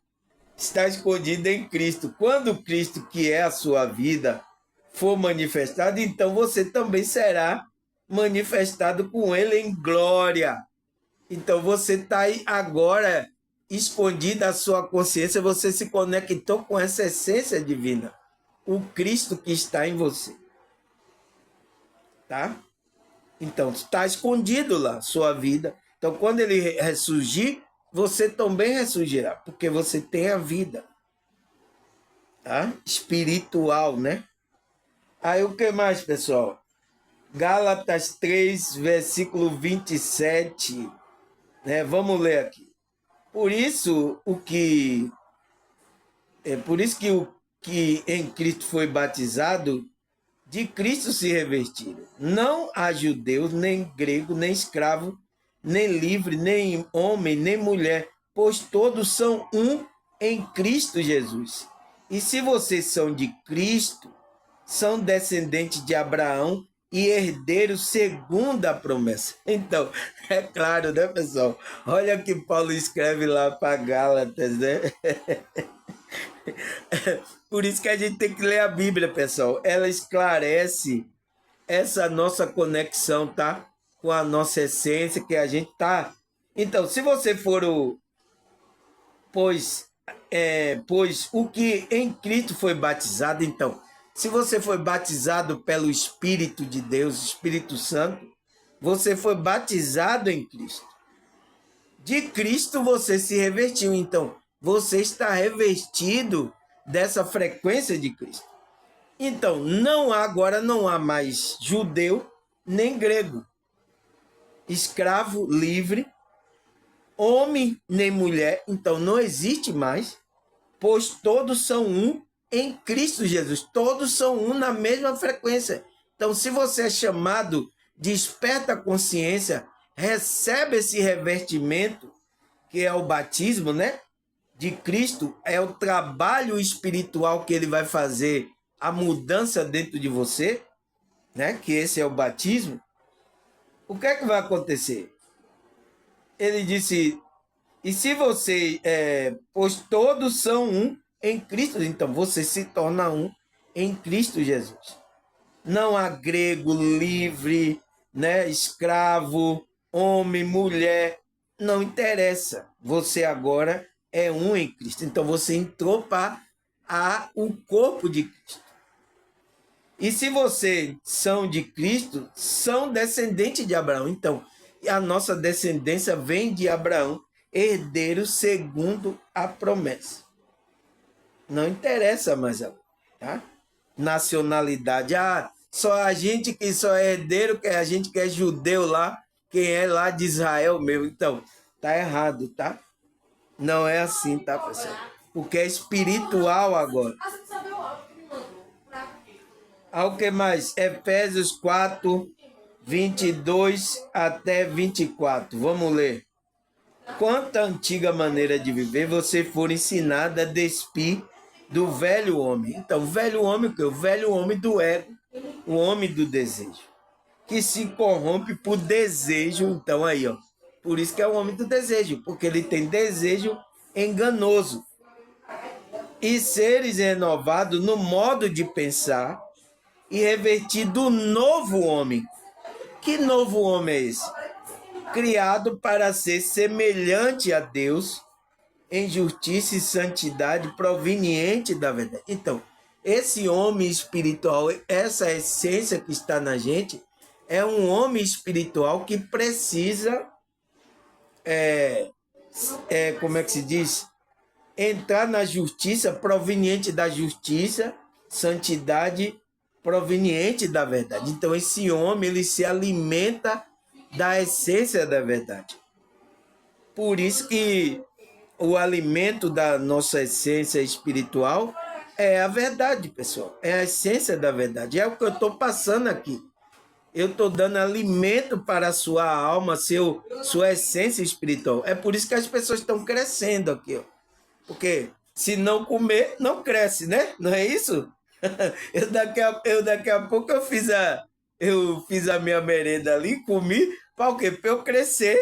Está escondido em Cristo. Quando Cristo, que é a sua vida, for manifestado, então você também será manifestado com ele em glória. Então você está aí agora escondido a sua consciência, você se conectou com essa essência divina, o Cristo que está em você. Tá? Então, está escondido lá, sua vida. Então, quando ele ressurgir, você também ressurgirá, porque você tem a vida. Tá? Espiritual, né? Aí, o que mais, pessoal? Gálatas 3, versículo 27. Né? Vamos ler aqui. Por isso que o que em Cristo foi batizado, de Cristo se revestiram. Não há judeu, nem grego, nem escravo, nem livre, nem homem, nem mulher, pois todos são um em Cristo Jesus. E se vocês são de Cristo, são descendentes de Abraão e herdeiros segundo a promessa. Então, é claro, né, pessoal? Olha o que Paulo escreve lá para Gálatas, né? Por isso que a gente tem que ler a Bíblia, pessoal. Ela esclarece essa nossa conexão, tá? Com a nossa essência, que a gente tá. Então, se você for pois o que em Cristo foi batizado, então, se você foi batizado pelo Espírito de Deus, Espírito Santo, você foi batizado em Cristo. De Cristo você se revestiu, então, você está revestido dessa frequência de Cristo. Então, agora não há mais judeu nem grego, escravo, livre, homem nem mulher, então não existe mais, pois todos são um em Cristo Jesus, todos são um na mesma frequência. Então, se você é chamado, desperta a consciência, recebe esse revestimento, que é o batismo, né? De Cristo, é o trabalho espiritual que ele vai fazer, a mudança dentro de você, né? Que esse é o batismo. O que é que vai acontecer? Ele disse, e se você, pois todos são um em Cristo, então você se torna um em Cristo Jesus. Não há grego, livre, né? Escravo, homem, mulher, não interessa. Você agora é um em Cristo. Então você entrou para o corpo de Cristo. E se vocês são de Cristo, são descendentes de Abraão. Então, a nossa descendência vem de Abraão, herdeiro segundo a promessa. Não interessa mais agora, tá? Nacionalidade. Só a gente que só é herdeiro, que a gente que é judeu lá, quem é lá de Israel mesmo. Então, tá errado, tá? Não é assim, tá, pessoal? porque é espiritual agora. Ao que mais? Efésios 4, 22 até 24. Vamos ler. Quanto à antiga maneira de viver, você for ensinado a despir do velho homem. Então, o velho homem, o velho homem do ego, o homem do desejo, que se corrompe por desejo. Então, aí, ó, por isso que é o homem do desejo, porque ele tem desejo enganoso. E seres renovados no modo de pensar e revestido do novo homem. Que novo homem é esse? Criado para ser semelhante a Deus em justiça e santidade proveniente da verdade. Então, esse homem espiritual, essa essência que está na gente, é um homem espiritual que precisa, como é que se diz? Entrar na justiça proveniente da justiça, santidade proveniente da verdade. Então, esse homem, ele se alimenta da essência da verdade. Por isso que o alimento da nossa essência espiritual é a verdade, pessoal. É a essência da verdade. É o que eu estou passando aqui. Eu estou dando alimento para a sua alma, sua essência espiritual. É por isso que as pessoas estão crescendo aqui, ó. Porque se não comer, não cresce, né? Não é isso? Daqui a pouco eu fiz a minha merenda ali, comi, para o quê? Para eu crescer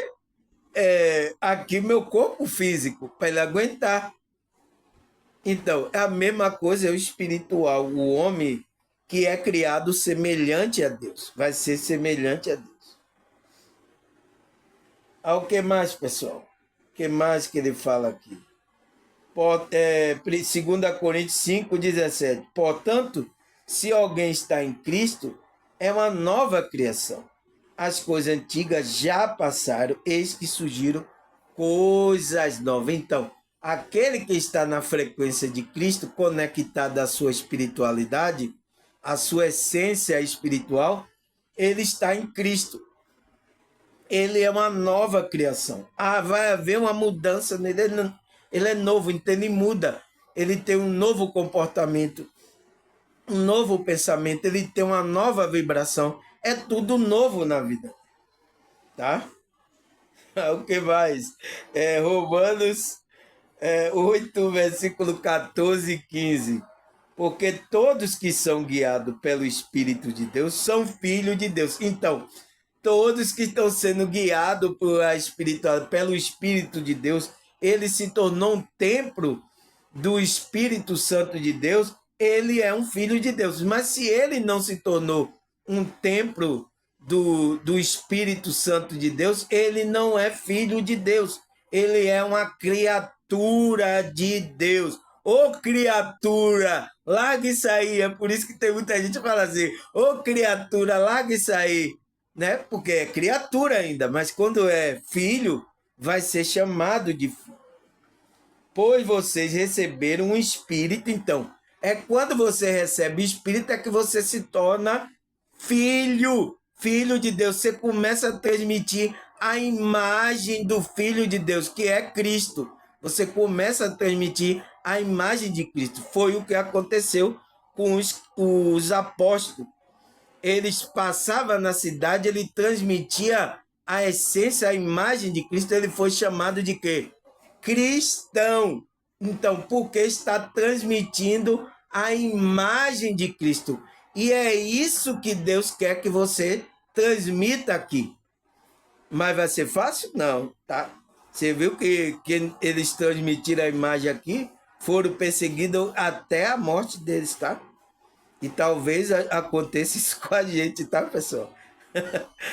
aqui meu corpo físico, para ele aguentar. Então, é a mesma coisa, é o espiritual, o homem que é criado semelhante a Deus, vai ser semelhante a Deus. Ao que mais, pessoal? O que mais que ele fala aqui? 2 Coríntios 5,17. Portanto, se alguém está em Cristo, é uma nova criação. As coisas antigas já passaram, eis que surgiram coisas novas. Então, aquele que está na frequência de Cristo, conectado à sua espiritualidade, à sua essência espiritual, ele está em Cristo. Ele é uma nova criação. Vai haver uma mudança nele. Ele é novo, então ele muda. Ele tem um novo comportamento, um novo pensamento, ele tem uma nova vibração. É tudo novo na vida. Tá? O que mais? Romanos 8, versículo 14 e 15. Porque todos que são guiados pelo Espírito de Deus são filhos de Deus. Então, todos que estão sendo guiados pelo Espírito de Deus, ele se tornou um templo do Espírito Santo de Deus, ele é um filho de Deus. Mas se ele não se tornou um templo do Espírito Santo de Deus, ele não é filho de Deus. Ele é uma criatura de Deus. Ô criatura, larga isso aí. É por isso que tem muita gente que fala assim, ô criatura, larga isso aí. Né? Porque é criatura ainda, mas quando é filho, vai ser chamado de filho. Pois vocês receberam um espírito, então. É quando você recebe espírito é que você se torna filho, filho de Deus. Você começa a transmitir a imagem do Filho de Deus, que é Cristo. Você começa a transmitir a imagem de Cristo. Foi o que aconteceu com os apóstolos. Eles passavam na cidade, ele transmitia a essência, a imagem de Cristo. Ele foi chamado de quê? Cristão. Então, porque está transmitindo a imagem de Cristo. E é isso que Deus quer que você transmita aqui. Mas vai ser fácil? Não, tá? Você viu que eles transmitiram a imagem aqui, foram perseguidos até a morte deles, tá? E talvez aconteça isso com a gente, tá, pessoal?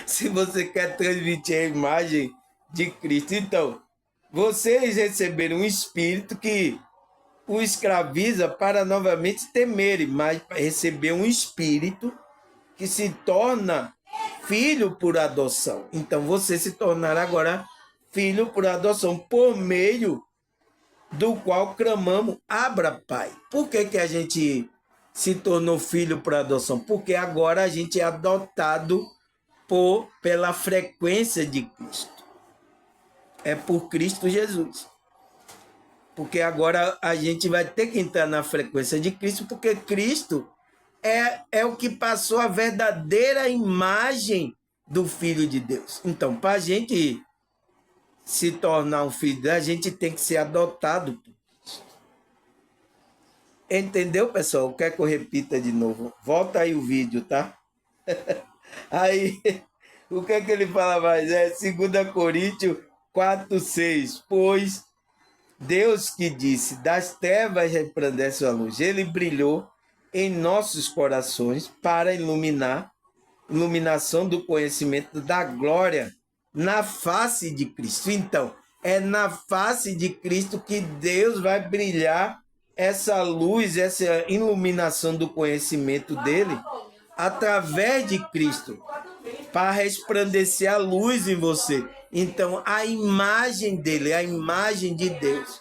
Se você quer transmitir a imagem de Cristo. Então, vocês receberam um espírito que o escraviza para novamente temerem, mas receber um espírito que se torna filho por adoção. Então, você se tornará agora filho por adoção, por meio do qual clamamos, abra, Pai. Por que a gente se tornou filho por adoção? Porque agora a gente é adotado pela frequência de Cristo. É por Cristo Jesus. Porque agora a gente vai ter que entrar na frequência de Cristo, porque Cristo é o que passou a verdadeira imagem do Filho de Deus. Então, para a gente se tornar um filho de Deus, a gente tem que ser adotado. Entendeu, pessoal? Quer que eu repita de novo? Volta aí o vídeo, tá? Aí, o que é que ele fala mais? É 2 Coríntios 4:6. Pois Deus que disse, das trevas resplandece a luz. Ele brilhou em nossos corações para iluminação do conhecimento da glória na face de Cristo. Então, é na face de Cristo que Deus vai brilhar essa luz, essa iluminação do conhecimento dele através de Cristo, para resplandecer a luz em você. Então, a imagem dele, a imagem de Deus,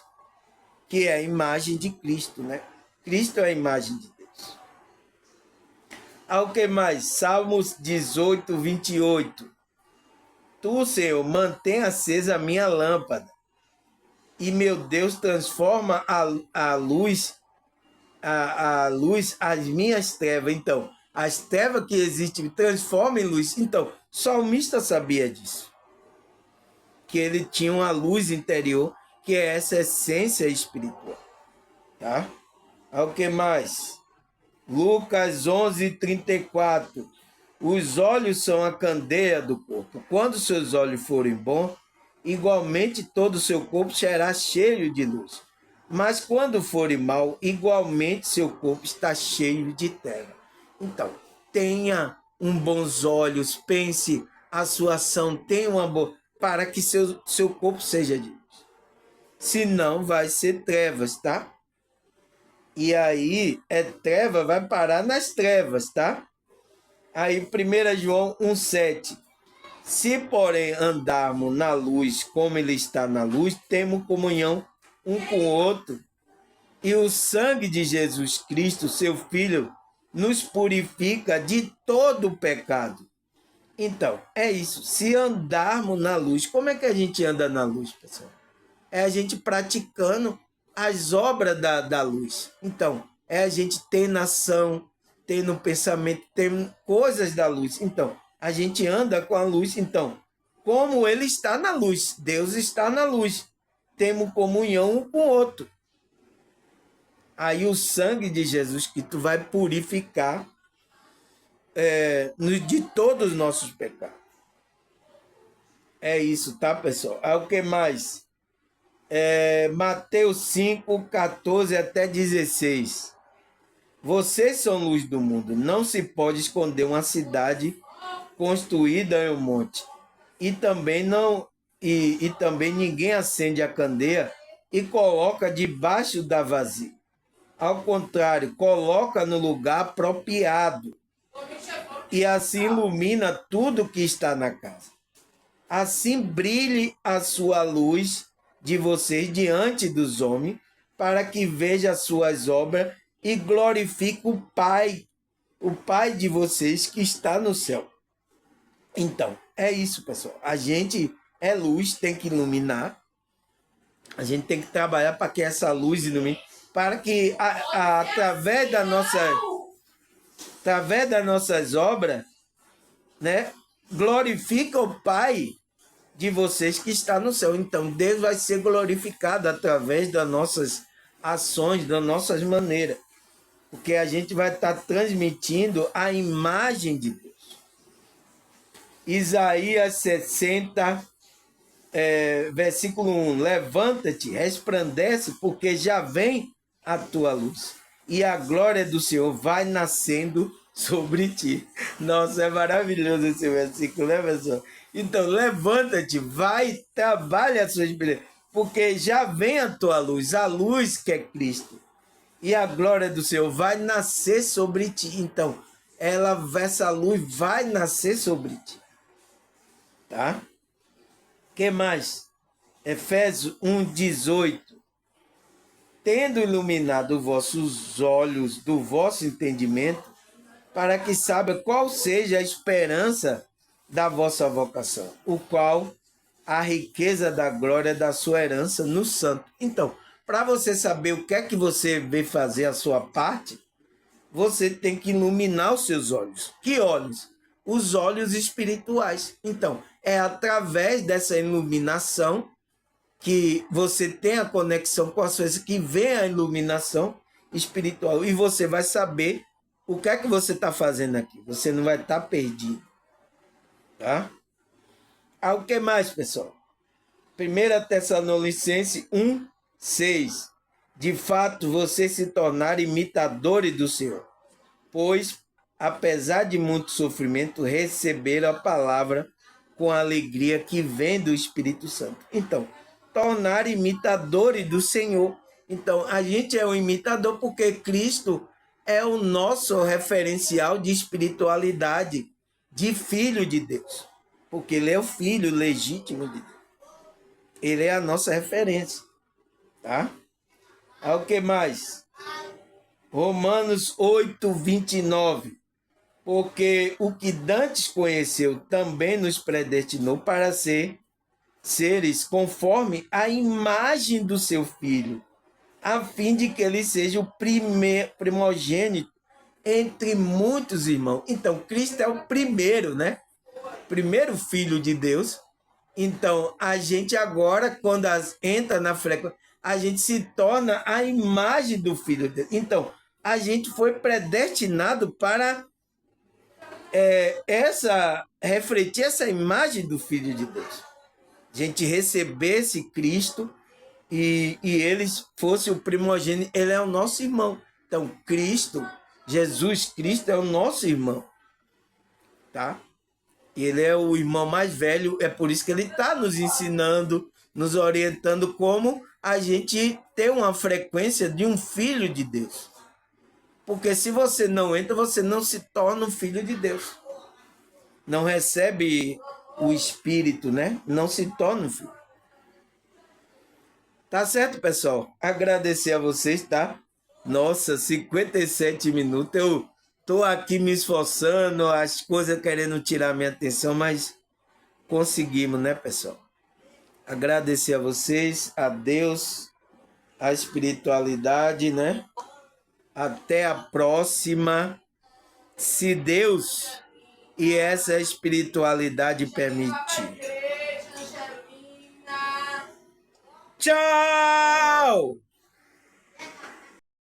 que é a imagem de Cristo, né? Cristo é a imagem de Deus. Ao que mais? Salmos 18:28. Tu, Senhor, mantém acesa a minha lâmpada, e meu Deus transforma a luz as minhas trevas. Então, as trevas que existem transformam em luz. Então, o salmista sabia disso, que ele tinha uma luz interior, que é essa essência espiritual, tá? O que mais? Lucas 11:34. Os olhos são a candeia do corpo. Quando seus olhos forem bons, igualmente todo o seu corpo será cheio de luz. Mas quando forem mal, igualmente seu corpo está cheio de treva. Então, tenha bons olhos, pense a sua ação, tenha uma boa, para que seu corpo seja de luz. Senão vai ser trevas, tá? E aí, treva, vai parar nas trevas, tá? Aí, 1 João 1:7. Se, porém, andarmos na luz como ele está na luz, temos comunhão um com o outro. E o sangue de Jesus Cristo, seu Filho, nos purifica de todo o pecado. Então, é isso. Se andarmos na luz, como é que a gente anda na luz, pessoal? É a gente praticando as obras da luz. Então, é a gente tendo ação, tendo pensamento, tendo coisas da luz. Então, a gente anda com a luz. Então, como ele está na luz, Deus está na luz, temos comunhão um com o outro. Aí o sangue de Jesus Cristo vai purificar de todos os nossos pecados. É isso, tá, pessoal? Aí o que mais? Mateus 5:14 até 16. Vocês são luz do mundo. Não se pode esconder uma cidade construída em um monte. E também ninguém acende a candeia e coloca debaixo da vasilha. Ao contrário, coloca no lugar apropriado. E assim ilumina tudo que está na casa. Assim brilhe a sua luz de vocês diante dos homens, para que veja as suas obras e glorifique o Pai de vocês que está no céu. Então, é isso, pessoal. A gente é luz, tem que iluminar. A gente tem que trabalhar para que essa luz ilumine, para que através das nossas obras, né, glorifica o Pai de vocês que está no céu. Então, Deus vai ser glorificado através das nossas ações, das nossas maneiras, porque a gente vai estar transmitindo a imagem de Deus. Isaías 60, versículo 1. Levanta-te, resplandece, porque já vem a tua luz, e a glória do Senhor vai nascendo sobre ti. Nossa, é maravilhoso esse versículo, né, pessoal? Então, levanta-te, vai, trabalha a sua experiência, porque já vem a tua luz, a luz que é Cristo, e a glória do Senhor vai nascer sobre ti. Então, essa luz vai nascer sobre ti, tá? Que mais? Efésios 1:18. Tendo iluminado vossos olhos do vosso entendimento, para que saiba qual seja a esperança da vossa vocação, o qual a riqueza da glória da sua herança no santo. Então, para você saber o que é que você veio fazer a sua parte, você tem que iluminar os seus olhos. Que olhos? Os olhos espirituais. Então, é através dessa iluminação que você tem a conexão com as coisas, que vem a iluminação espiritual. E você vai saber o que é que você está fazendo aqui. Você não vai estar perdido. Tá? O que mais, pessoal? 1 Tessalonicenses 1:6. De fato, vocês se tornaram imitadores do Senhor, pois, apesar de muito sofrimento, receberam a palavra com a alegria que vem do Espírito Santo. Então, tornar imitadores do Senhor. Então, a gente é um imitador porque Cristo é o nosso referencial de espiritualidade, de filho de Deus. Porque ele é o filho legítimo de Deus. Ele é a nossa referência. Tá? O que mais? Romanos 8:29. Porque o que dantes conheceu também nos predestinou para seres conforme a imagem do seu Filho, a fim de que ele seja o primogênito entre muitos irmãos. Então, Cristo é o primeiro, né? Primeiro Filho de Deus. Então, a gente agora, quando entra na frequência, a gente se torna a imagem do Filho de Deus. Então, a gente foi predestinado para refletir essa imagem do Filho de Deus. A gente recebesse Cristo e ele fosse o primogênito, ele é o nosso irmão. Então, Cristo, Jesus Cristo é o nosso irmão. Tá? Ele é o irmão mais velho, é por isso que ele está nos ensinando, nos orientando como a gente ter uma frequência de um filho de Deus. Porque se você não entra, você não se torna um filho de Deus. Não recebe o Espírito, né? Não se torna um filho. Tá certo, pessoal? Agradecer a vocês, tá? Nossa, 57 minutos. Eu tô aqui me esforçando, as coisas querendo tirar minha atenção, mas conseguimos, né, pessoal? Agradecer a vocês, a Deus, a espiritualidade, né? Até a próxima, se Deus e essa espiritualidade permitir. Tchau!